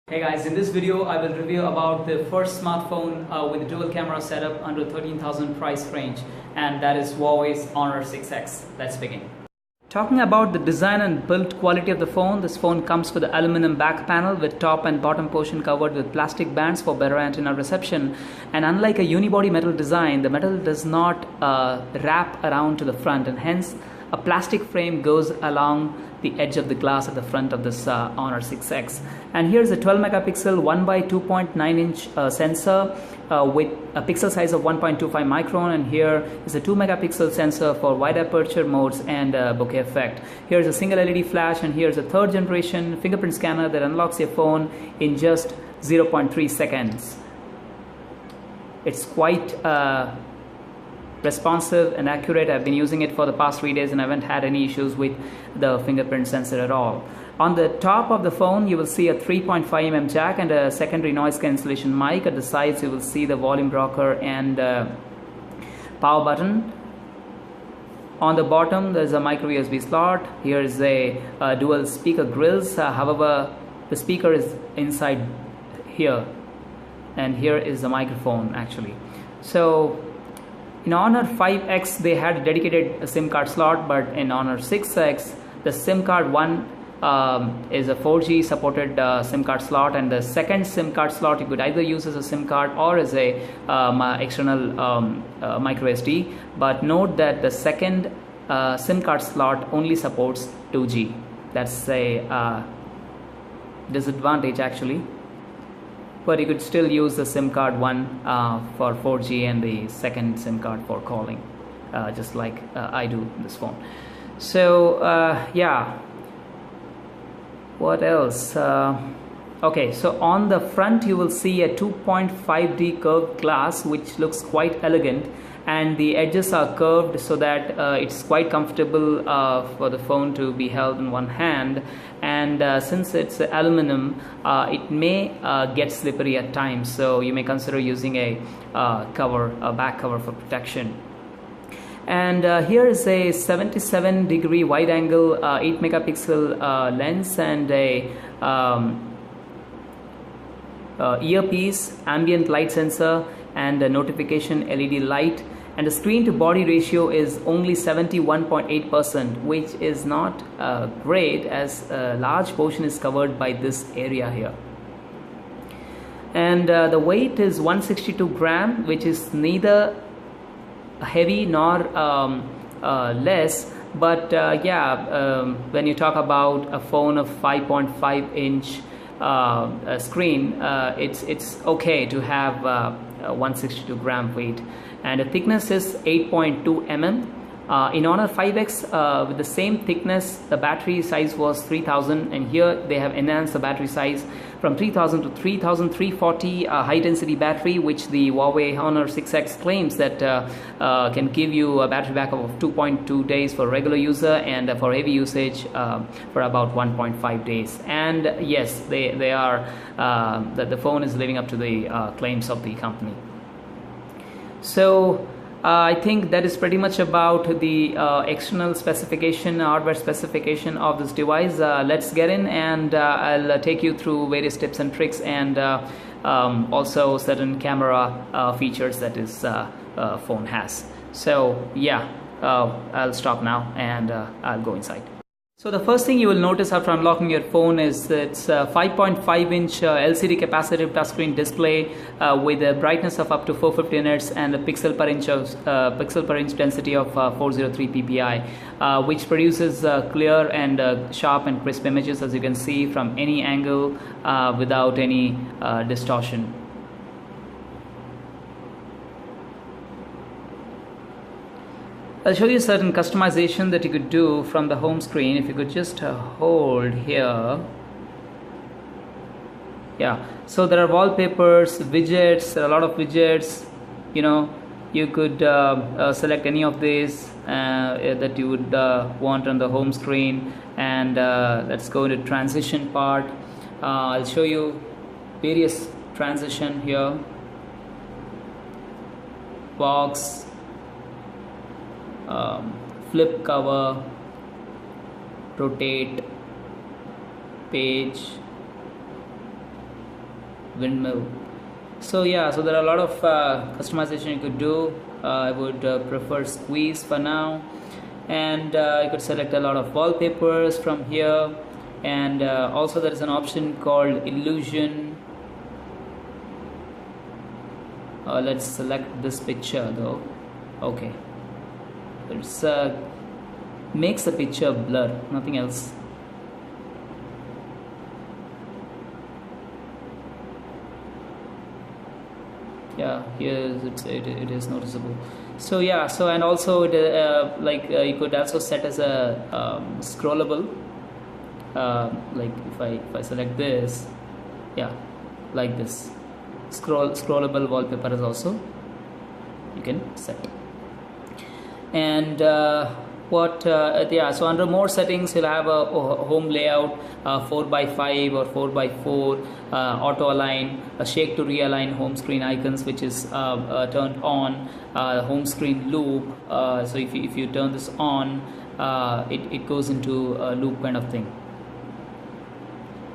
Hey guys, in this video I will review about the first smartphone with a dual camera setup under 13,000 price range, and that is Huawei's Honor 6X. Let's begin. Talking about the design and build quality of the phone, this phone comes with an aluminum back panel with top and bottom portion covered with plastic bands for better antenna reception. And unlike a unibody metal design, the metal does not wrap around to the front, and hence a plastic frame goes along the edge of the glass at the front of this Honor 6X. And here's a 12 megapixel 1x2.9 inch sensor with a pixel size of 1.25 micron, and here is a 2 megapixel sensor for wide aperture modes and bokeh effect. Here's a single LED flash, and here's a third generation fingerprint scanner that unlocks your phone in just 0.3 seconds. It's quite responsive and accurate. I've been using it for the past 3 days and I haven't had any issues with the fingerprint sensor at all. On the top of the phone you will see a 3.5 mm jack and a secondary noise cancellation mic. At the sides you will see the volume rocker and power button. On the bottom there's a micro USB slot. Here is a dual speaker grills. However, the speaker is inside here, and here is the microphone actually. So in Honor 5X they had a dedicated SIM card slot, but in Honor 6X the SIM card one is a 4G supported SIM card slot, and the second SIM card slot you could either use as a SIM card or as a external micro SD. But note that the second SIM card slot only supports 2G. That's a disadvantage actually. But you could still use the SIM card one for 4G and the second SIM card for calling, just like I do in this phone. So yeah, what else? Okay, so on the front you will see a 2.5D curved glass which looks quite elegant, and the edges are curved so that it's quite comfortable for the phone to be held in one hand. And since it's aluminum, it may get slippery at times, so you may consider using a back cover for protection. And here is a 77-degree wide angle 8 megapixel lens and a earpiece, ambient light sensor, and a notification LED light. And the screen to body ratio is only 71.8%, which is not great, as a large portion is covered by this area here. And the weight is 162 gram, which is neither heavy nor less. But when you talk about a phone of 5.5 inch screen, it's okay to have 162 gram weight. And the thickness is 8.2 mm. In Honor 5X with the same thickness the battery size was 3000, and here they have enhanced the battery size from 3000 to 3340 high density battery, which the Huawei Honor 6X claims that can give you a battery backup of 2.2 days for regular user, and for heavy usage for about 1.5 days. And yes, they are that the phone is living up to the claims of the company. So I think that is pretty much about the external specification, hardware specification of this device. Let's get in, and I'll take you through various tips and tricks, and also certain camera features that this phone has. So yeah, I'll stop now and I'll go inside. So the first thing you will notice after unlocking your phone is that it's a 5.5 inch LCD capacitive touchscreen display with a brightness of up to 450 nits and a pixel per inch density of 403 ppi, which produces clear and sharp and crisp images, as you can see, from any angle without any distortion. I'll show you certain customization that you could do from the home screen. If you could just hold here. Yeah, so there are wallpapers, widgets, a lot of widgets. You know, you could select any of these that you would want on the home screen. And let's go to transition part. I'll show you various transition here. Box, flip cover, rotate, page, windmill. So yeah, so there are a lot of customization you could do. I would prefer squeeze for now, and you could select a lot of wallpapers from here, and also there is an option called illusion. Let's select this picture though. Okay, it's makes the picture blur, nothing else. Yeah, here it is noticeable. So yeah, so and also you could also set as a scrollable, like if I select this, yeah, like this scrollable wallpaper is also you can set. And yeah, so under more settings you'll have a home layout, 4x5 or 4x4, auto align, shake to realign home screen icons, which is turned on, home screen loop. So if you turn this on, it goes into a loop kind of thing,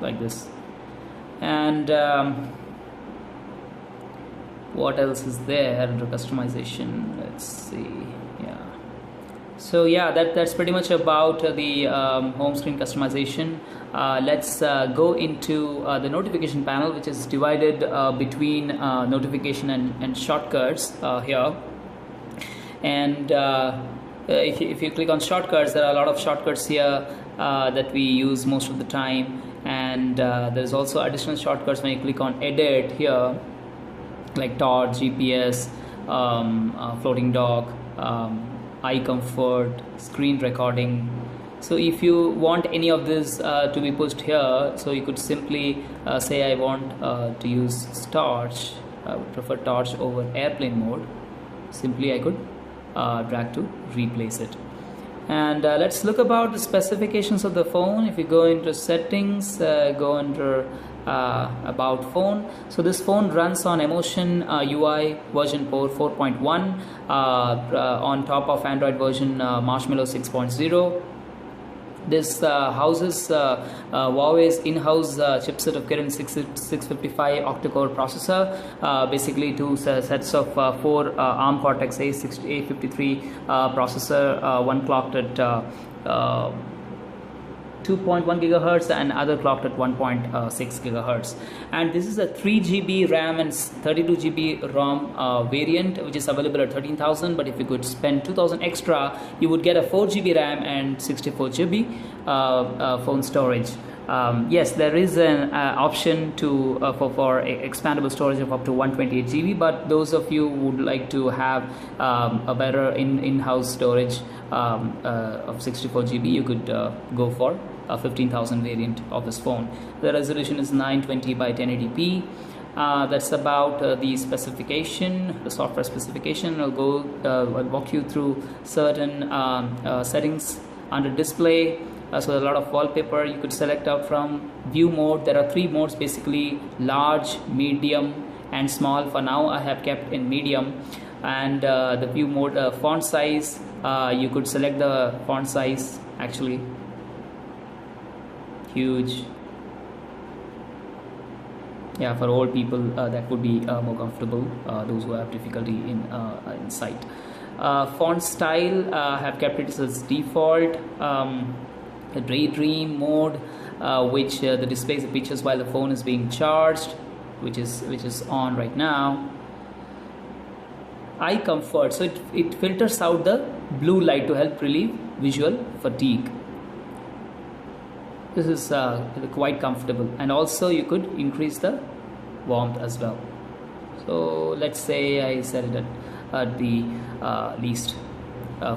like this. And what else is there under customization? Let's see. So yeah, that's pretty much about the home screen customization. Let's go into the notification panel, which is divided between notification and shortcuts here. And if you click on shortcuts, there are a lot of shortcuts here that we use most of the time. And there's also additional shortcuts when you click on edit here, like torch, GPS, floating dock, eye comfort, screen recording. So if you want any of this to be pushed here, so you could simply say I want to use torch. I would prefer torch over airplane mode. Simply I could drag to replace it. And let's look about the specifications of the phone. If you go into settings, go under about phone. So this phone runs on EMUI version 4.1 on top of Android version Marshmallow 6.0. This houses Huawei's in-house chipset of Kirin 655 octa-core processor, basically two sets of 4 ARM Cortex A53 processor, one clocked at 2.1 gigahertz and other clocked at 1.6 gigahertz. And this is a 3 GB RAM and 32 GB ROM variant, which is available at 13,000. But if you could spend 2,000 extra, you would get a 4 GB RAM and 64 GB phone storage. Yes, there is an option to for expandable storage of up to 128 GB, but those of you who would like to have a better in-house storage of 64 GB, you could go for a 15,000 variant of this phone. The resolution is 920 by 1080p. That's about the specification, the software specification. I'll walk you through certain settings under display. So a lot of wallpaper you could select out from. View mode, there are 3 modes basically: large, medium and small. For now I have kept in medium. And the view mode, font size, you could select the font size, actually huge. Yeah, for old people that would be more comfortable, those who have difficulty in sight. Font style, have kept it as default. A daydream mode, which the displays the pictures while the phone is being charged, which is on right now. Eye comfort, so it filters out the blue light to help relieve visual fatigue. This is quite comfortable, and also you could increase the warmth as well. So let's say I set it at the least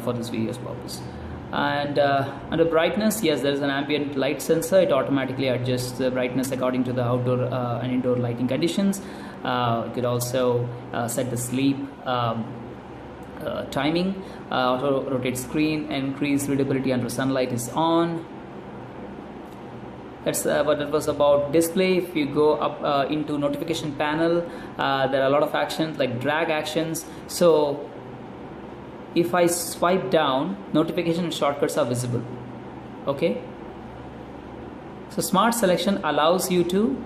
for this video's purpose. And under brightness, yes, there is an ambient light sensor. It automatically adjusts the brightness according to the outdoor and indoor lighting conditions. You could also set the sleep timing. Auto rotate screen, increase readability under sunlight is on. That's what it was about display. If you go up into notification panel, there are a lot of actions like drag actions. So if I swipe down, notification and shortcuts are visible. Okay, so smart selection allows you to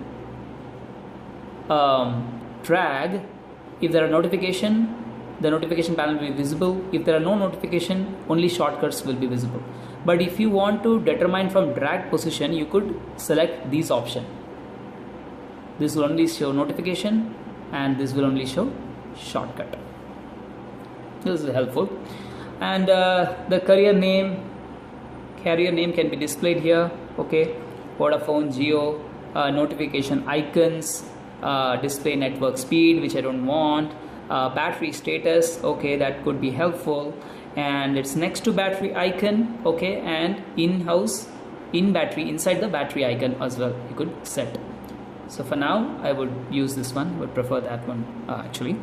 drag, if there are notification, the notification panel will be visible. If there are no notification, only shortcuts will be visible. But if you want to determine from drag position, you could select these options. This will only show notification and this will only show shortcut. This is helpful. And the carrier name can be displayed here. Okay, Vodafone, Geo, notification icons, display network speed, which I don't want, battery status. Okay, that could be helpful. And it's next to battery icon. Okay, and inside the battery icon as well you could set. So for now I would use this one, would prefer that one actually.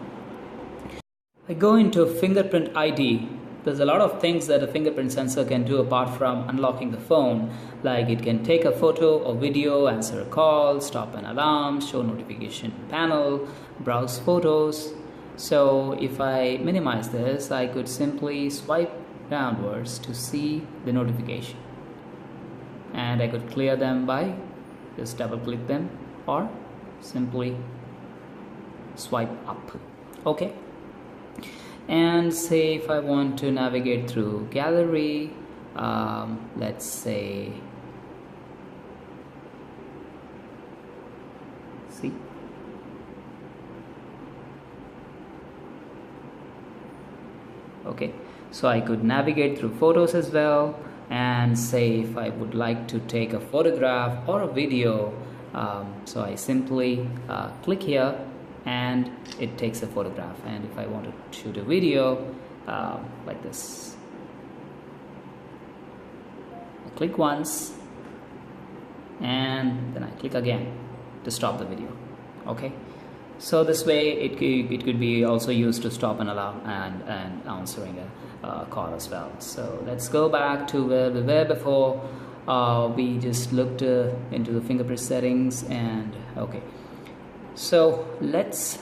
I go into fingerprint ID. There's a lot of things that a fingerprint sensor can do apart from unlocking the phone, like it can take a photo or video, answer a call, stop an alarm, show notification panel, browse photos. So if I minimize this, I could simply swipe downwards to see the notification, and I could clear them by just double click them or simply swipe up. Okay, and say if I want to navigate through gallery, let's say, see, okay, so I could navigate through photos as well, and say if I would like to take a photograph or a video, so I simply click here and it takes a photograph. And if I want to shoot a video like this, I click once and then I click again to stop the video. Okay, so this way it could be also used to stop an alarm and answering a call as well. So let's go back to where we were before. We just looked into the fingerprint settings, and okay, so let's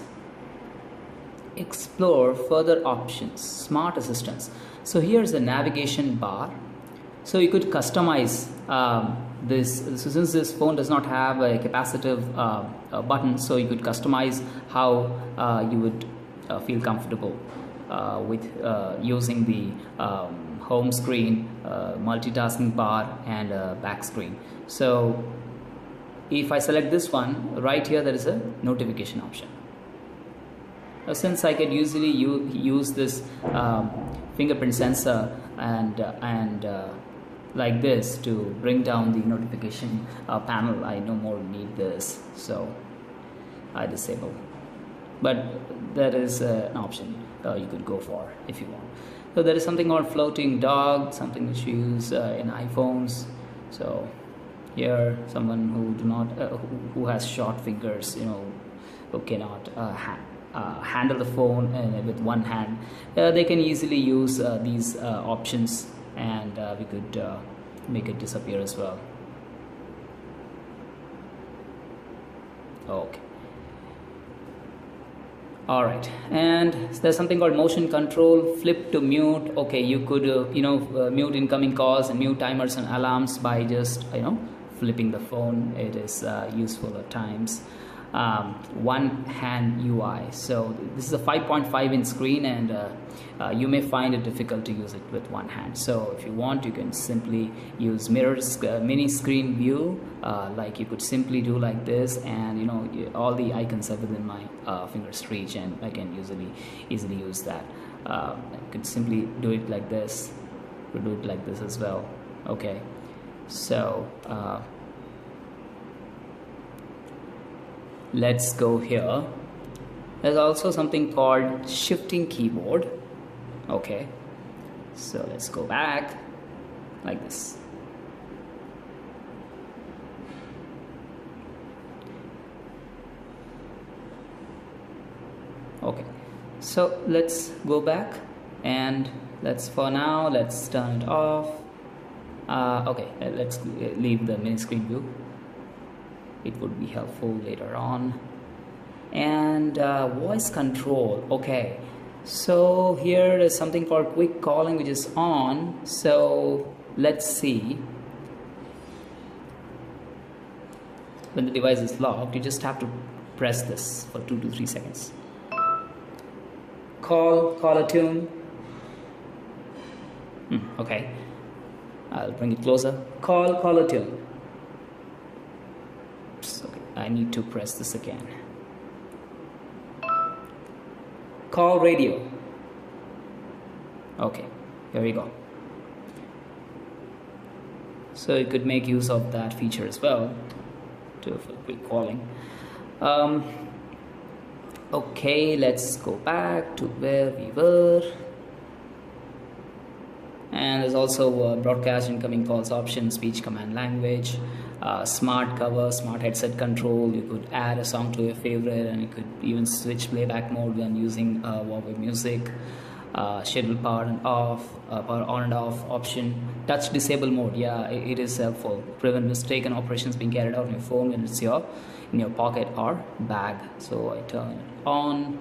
explore further options. Smart assistants. So here's the navigation bar. So you could customize this. Since this phone does not have a capacitive button, so you could customize how you would feel comfortable with using the home screen, multitasking bar, and back screen. So if I select this one, right here there is a notification option. Since I can usually use this fingerprint sensor and like this to bring down the notification panel, I no more need this, so I disable. But there is an option you could go for if you want. So there is something called floating dog, something which you use in iPhones. So here, someone who has short fingers, who cannot handle the phone with one hand, they can easily use these options, and we could make it disappear as well. Okay. Alright, and there's something called motion control, flip to mute. Okay, you could mute incoming calls and mute timers and alarms by just flipping the phone. It is useful at times. One hand UI. So this is a 5.5 inch screen, and you may find it difficult to use it with one hand. So if you want, you can simply use mini screen view. Like you could simply do like this, and all the icons are within my finger's reach, and I can easily use that. I could simply do it like this. Could do it like this as well. Okay, so let's go here. There's also something called shifting keyboard. Okay, so let's go back like this. Okay, so let's go back, and let's turn it off. Okay, let's leave the mini screen view. It would be helpful later on. And voice control. Okay, so here is something called quick calling, which is on. So let's see. When the device is locked, you just have to press this for 2 to 3 seconds. Caller tune. Okay, I'll bring it closer. Caller tune. Okay, I need to press this again. Call radio. Okay, here we go. So you could make use of that feature as well to for quick calling. Okay, let's go back to where we were. And there's also broadcast incoming calls option, speech command language, smart cover, smart headset control. You could add a song to your favorite, and you could even switch playback mode when using Huawei Music. Schedule power and off, power on and off option. Touch disable mode, yeah, it is helpful. Prevent mistaken operations being carried out on your phone when it's in your pocket or bag. So I turn it on.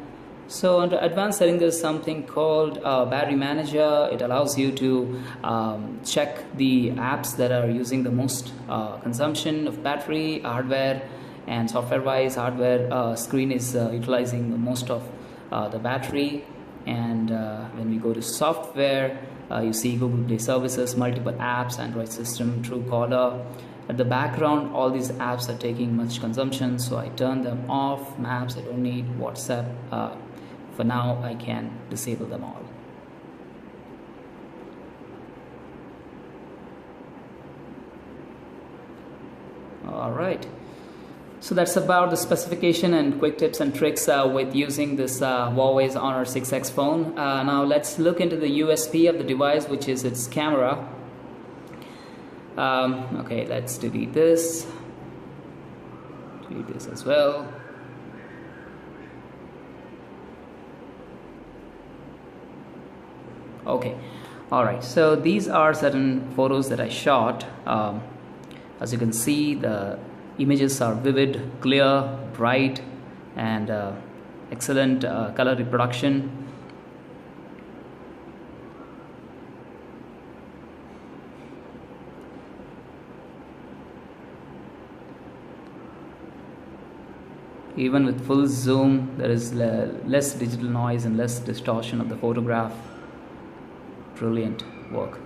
So under advanced setting, there's something called battery manager. It allows you to check the apps that are using the most consumption of battery, hardware, and software wise. Hardware screen is utilizing most of the battery. And when we go to software, you see Google Play services, multiple apps, Android system, Truecaller. At the background, all these apps are taking much consumption, so I turn them off. Maps, I don't need. WhatsApp, for now I can disable them all. Alright, so that's about the specification and quick tips and tricks with using this Huawei's Honor 6X phone. Now let's look into the USP of the device, which is its camera. Okay, let's delete this as well. Okay, alright, so these are certain photos that I shot. As you can see, the images are vivid, clear, bright, and excellent color reproduction. Even with full zoom, there is less digital noise and less distortion of the photograph. Brilliant work.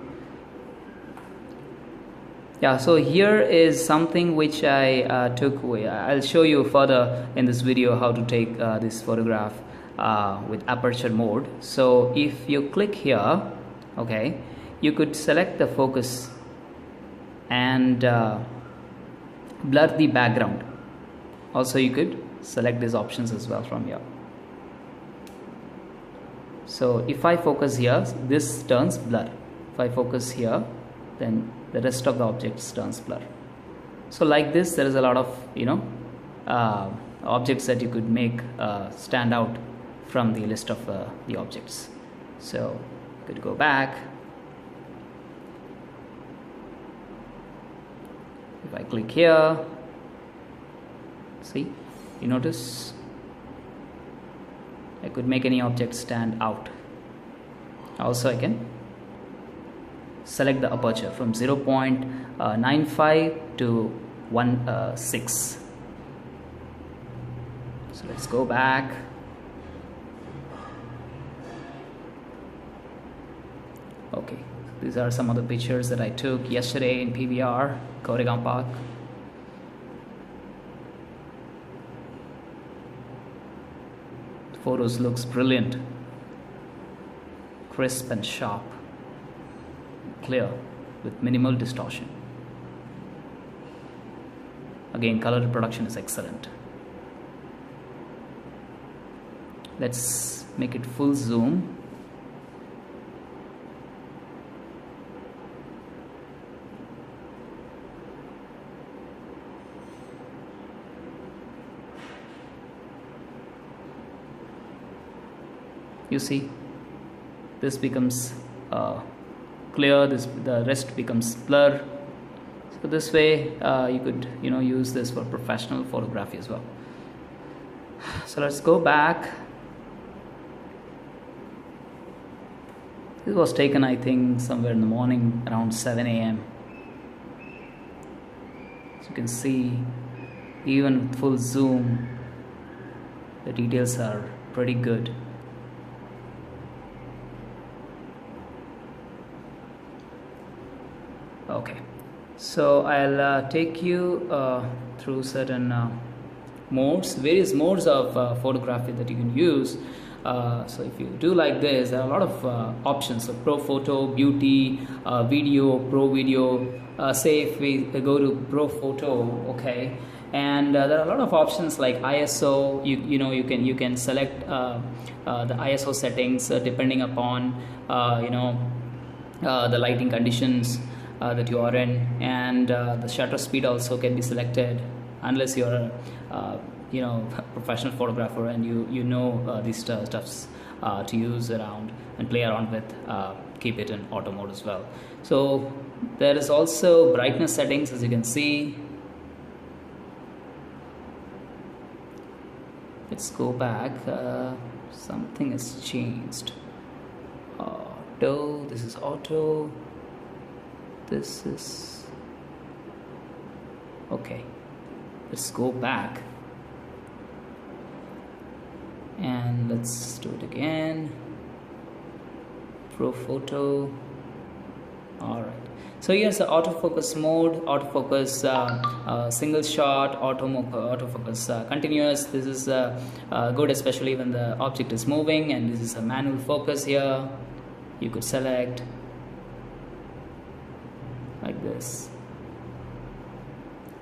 Yeah, so here is something which I took away. I'll show you further in this video how to take this photograph with aperture mode. So if you click here, okay, you could select the focus and blur the background. Also you could select these options as well from here. So if I focus here, this turns blur. If I focus here, then the rest of the objects turns blur. So like this, there is a lot of objects that you could make stand out from the list of the objects. So you could go back. If I click here, see, you notice I could make any object stand out. Also I can select the aperture from 0.95 to 1.6. So let's go back. Okay, these are some of the pictures that I took yesterday in PBR, Koregaon Park. The photos looks brilliant, crisp and sharp, clear with minimal distortion. Again, color reproduction is excellent. Let's make it full zoom. You see, this becomes clear, the rest becomes blur. So this way you could use this for professional photography as well. So let's go back. This was taken, I think, somewhere in the morning around 7 a.m. As you can see, even with full zoom, The details are pretty good. Okay, so I'll take you through certain various modes of photography that you can use. So if you do like this, there are a lot of options. So Pro Photo, Beauty, Video, Pro Video. Say if we go to Pro Photo, okay, and there are a lot of options like ISO. You can select the ISO settings depending upon the lighting conditions that you are in, and the shutter speed also can be selected, unless you're a professional photographer and you know these stuffs to use around and play around with. Keep it in auto mode as well. So there is also brightness settings, as you can see. Let's go back. Something has changed. Auto, this is auto, this is okay. Let's go back and let's do it again. Pro Photo. Alright, so here's the autofocus mode, autofocus single shot, autofocus continuous. This is good, especially when the object is moving, and this is a manual focus here. You could select like this.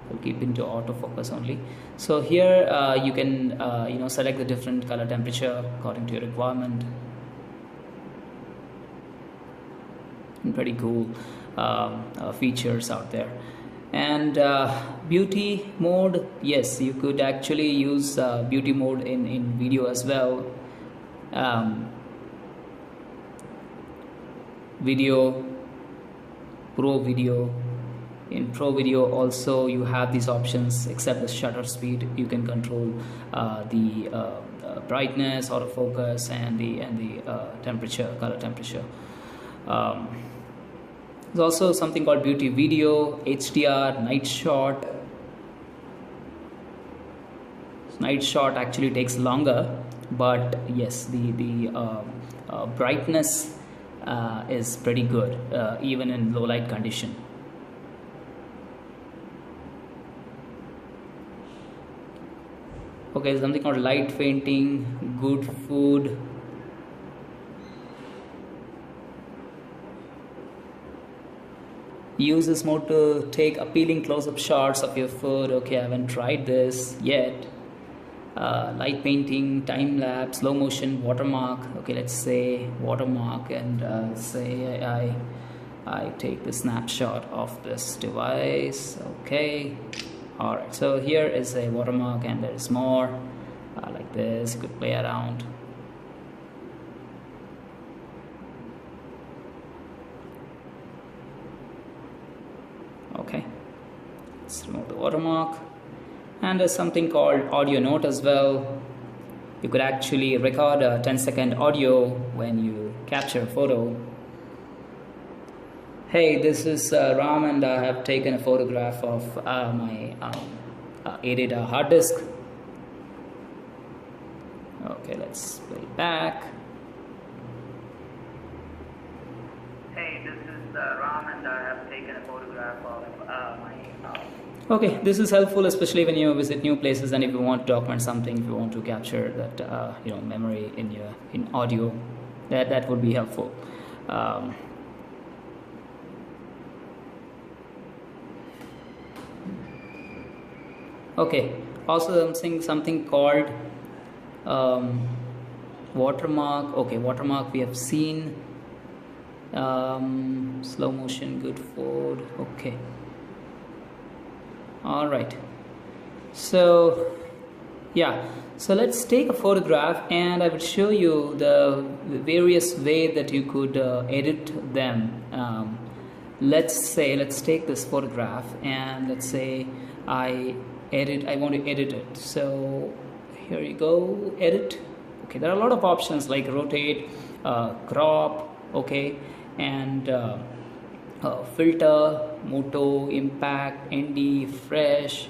We'll keep into autofocus only. So here you can select the different color temperature according to your requirement. And pretty cool features out there. And beauty mode, yes, you could actually use beauty mode in video as well. Video, Pro Video. In Pro Video also you have these options, except the shutter speed. You can control the brightness, autofocus, and the temperature, color temperature. There's also something called Beauty Video, HDR, Night Shot. Night Shot actually takes longer, but yes, the brightness is pretty good even in low light condition. Okay, something called light painting, good food. Use this mode to take appealing close-up shots of your food. Okay, I haven't tried this yet. Light painting, time lapse, slow motion, watermark. Okay, let's say watermark, and say I take the snapshot of this device. Okay. Alright, so here is a watermark, and there is more like this. You could play around. Okay, let's remove the watermark. And there's something called audio note as well. You could actually record a 10-second audio when you capture a photo. Hey, this is Ram, and I have taken a photograph of my 8 hard disk. Okay, let's play it back. Hey, this is Ram, and I have taken a photograph of my. Okay, this is helpful, especially when you visit new places, and if you want to document something, if you want to capture that memory in audio, that would be helpful. Okay, also something called watermark. Okay, watermark we have seen. Slow motion, good food. Okay. All right. So yeah, so let's take a photograph, and I will show you the various way that you could edit them. Let's take this photograph, and let's say I want to edit it. So here you go, edit. Okay, there are a lot of options like rotate, crop, okay, and filter, moto, impact, ND, fresh,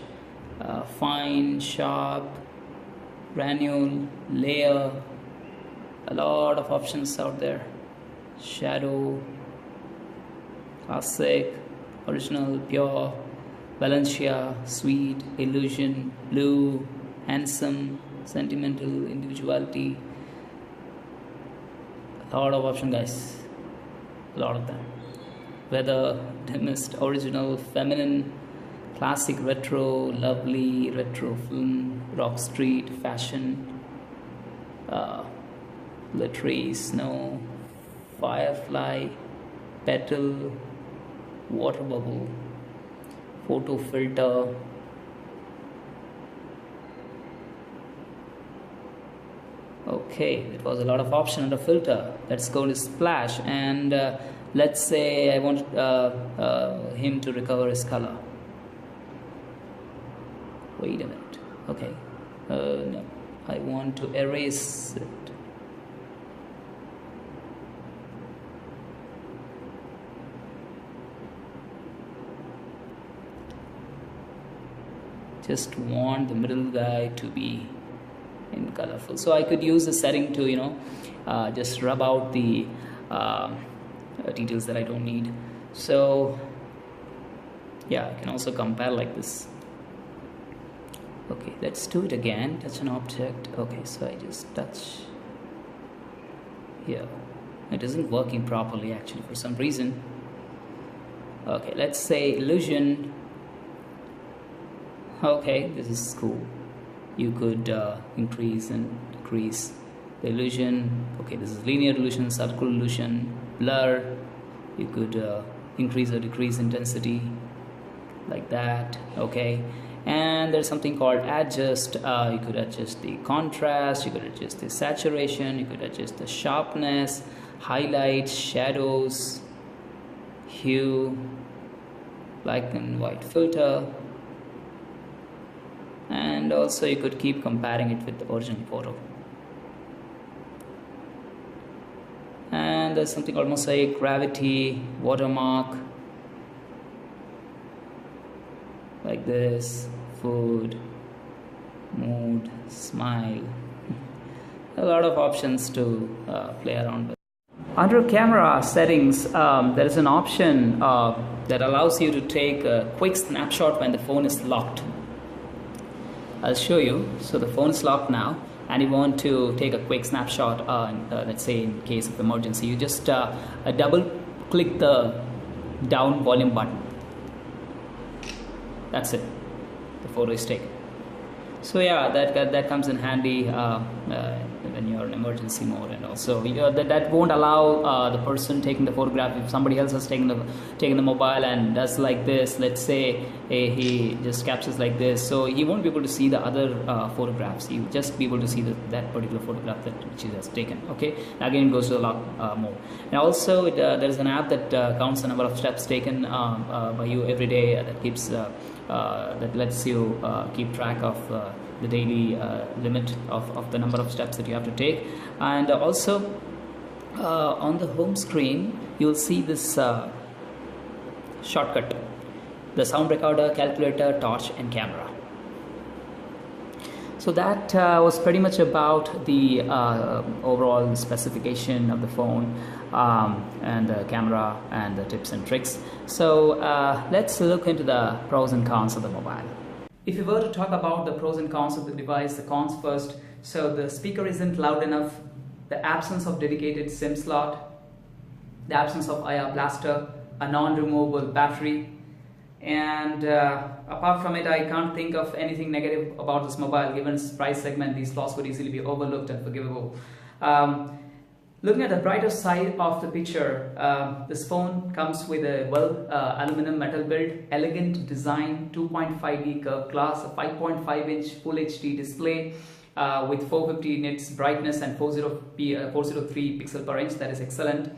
fine, sharp, granule, layer, a lot of options out there. Shadow, classic, original, pure, Valencia, sweet, illusion, blue, handsome, sentimental, individuality. A lot of options, guys. A lot of them. Weather, dimmest, original, feminine, classic, retro, lovely, retro film, rock street, fashion, glittery, snow, firefly, petal, water bubble, photo filter, okay, it was a lot of option under filter. Let's go to splash, and let's say I want him to recover his color. Wait a minute. Okay, no, I want to erase it. Just want the middle guy to be in colorful. So I could use the setting to just rub out the details that I don't need. So yeah, I can also compare like this. Okay, let's do it again. Touch an object. Okay, so I just touch here. It isn't working properly actually for some reason. Okay, let's say illusion. Okay, this is cool. You could increase and decrease the illusion. Okay, this is linear illusion, circle illusion, blur. You could increase or decrease intensity like that. Okay, and there's something called adjust. You could adjust the contrast, you could adjust the saturation, you could adjust the sharpness, highlights, shadows, hue, black and white filter. And also you could keep comparing it with the original photo. And there's something called mosaic, gravity, watermark, like this, food, mood, smile. A lot of options to play around with. Under camera settings, there is an option that allows you to take a quick snapshot when the phone is locked. I'll show you. So the phone is locked now, and you want to take a quick snapshot, let's say in case of emergency. You just double click the down volume button. That's it. The photo is taken. So yeah, that comes in handy when you're in emergency mode, and also that won't allow the person taking the photograph. If somebody else has taken the mobile and does like this, let's say he just captures like this, so he won't be able to see the other photographs. He will just be able to see that particular photograph which he has taken. Okay, again it goes to the lock mode. And also there is an app that counts the number of steps taken by you every day. That keeps that lets you keep track of the daily limit of the number of steps that you have to take. And also on the home screen you will see this shortcut: the sound recorder, calculator, torch, and camera. So that was pretty much about the overall specification of the phone and the camera and the tips and tricks. So let's look into the pros and cons of the mobile. If you were to talk about the pros and cons of the device, the cons first. So the speaker isn't loud enough, the absence of dedicated SIM slot, the absence of IR blaster, a non-removable battery, and apart from it, I can't think of anything negative about this mobile. Given its price segment, these flaws could easily be overlooked and forgivable. Looking at the brighter side of the picture, this phone comes with a aluminum metal build, elegant design, 2.5D curved glass, a 5.5-inch Full HD display with 450 nits brightness and 403 pixel per inch. That is excellent.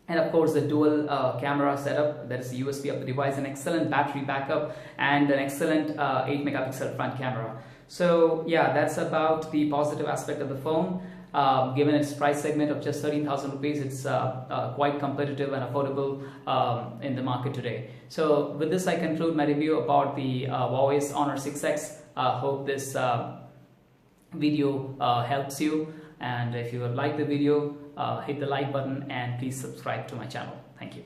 And of course the dual camera setup, that is the USP of the device, an excellent battery backup, and an excellent 8 megapixel front camera. So yeah, that's about the positive aspect of the phone. Given its price segment of just 13,000 rupees, it's quite competitive and affordable in the market today. So with this, I conclude my review about the Huawei's Honor 6X. Hope this video helps you, and if you like the video, hit the like button and please subscribe to my channel. Thank you.